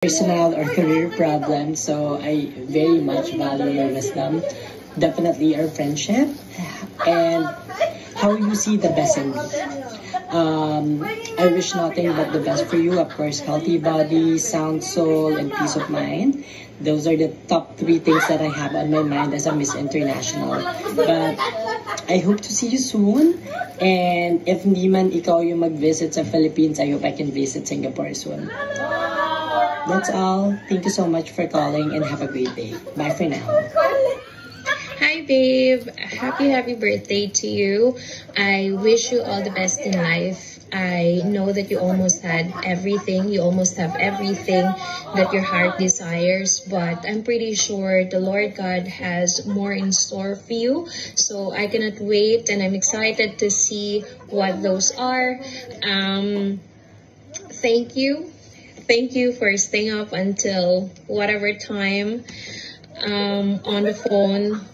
personal or career problems, so I very much value your wisdom. Definitely our friendship and how you see the best in me. I wish nothing but the best for you. Of course, healthy body, sound soul, and peace of mind. Those are the top three things that I have on my mind as a Miss International. But I hope to see you soon. And if hindi man ikaw yung mag-visit sa Philippines, I hope I can visit Singapore soon. That's all. Thank you so much for calling and have a great day. Bye for now. Hi babe, happy birthday to you. I wish you all the best in life. I know that you almost had everything. You almost have everything that your heart desires, but I'm pretty sure the Lord God has more in store for you. So I cannot wait, and I'm excited to see what those are. Thank you. Thank you for staying up until whatever time on the phone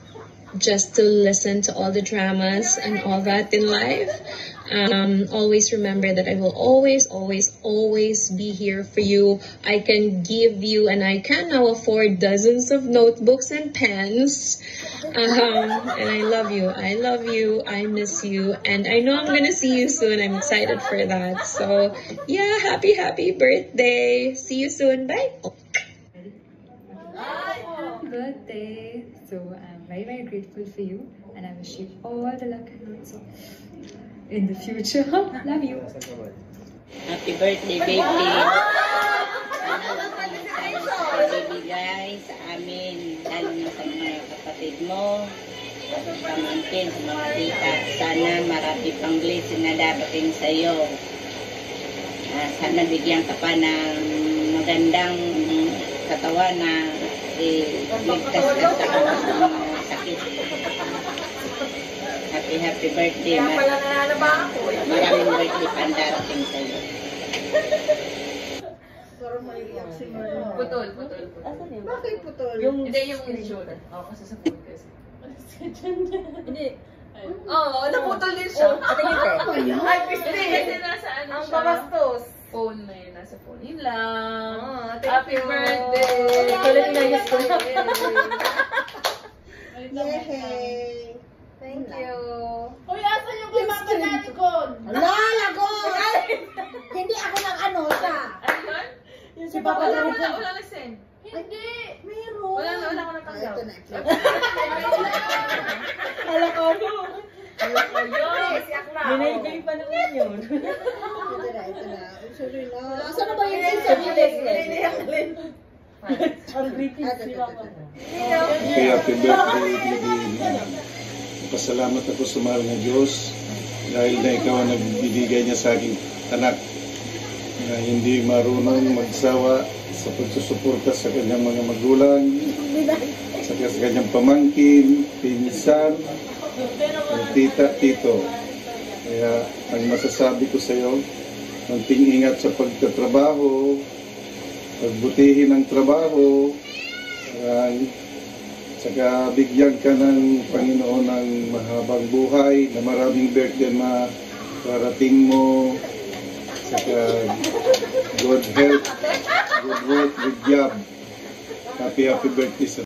just to listen to all the dramas and all that in life. Always remember that I will always be here for you. I can give you, and I can now afford dozens of notebooks and pens. And I love you. I miss you. And I know I'm going to see you soon. I'm excited for that. So yeah, happy birthday. See you soon. Bye. Happy birthday. So I'm very grateful for you, and I wish you all the luck and lots of in the future. Love you. Happy birthday, baby. Sana lang ka magbibigay sa amin, lalo na sa mga kapatid mo, pamangkin, sa mga tita. Sana marami pang blessing na darating sa iyo. Sana bigyan ka pa ng magandang katawan na ligtas ka sa mga sakit. Happy birthday. Maraming birthday pa darating sa iyo. Putol. Bakit putol? Hindi yung insurance. Kasi sa podcast. Hindi. Naputol din siya. Ay, piste! Kasi nasa ano Ang siya. babastos. Phone na yun. Nasa phone. Yun lang. Thank Happy you. birthday! Kulit na yun ko. Yay! Thank you. Uy, asan yung kumama natin ko? Lagon! Hindi ako ng ano siya. Ano yun? Si Papa Laricon. Wala na-send. Hindi. Meron. Wala ko natanggap. Ito na. Hala ko yun. Siyak na. Binigay pa naman yun. Ito na. Sorry na. Saan na ba yung sensitive? Ang creepy si Papa mo. Happy birthday, baby. Pasalamat ako sa mahal na Diyos dahil na ikaw ang nagbibigay niya sa aking anak na hindi marunong magsawa sa pagsusuporta sa kanyang mga magulang, sa kanyang pamangkin, pinsan, tita, tito. Kaya ang masasabi ko sa iyo, konting ingat sa pagtatrabaho, pagbutihin ang trabaho, saka bigyan ka ng Panginoon ng mahabang buhay, na maraming birthday na parating mo, saka good health, good work, good job. Happy birthday sa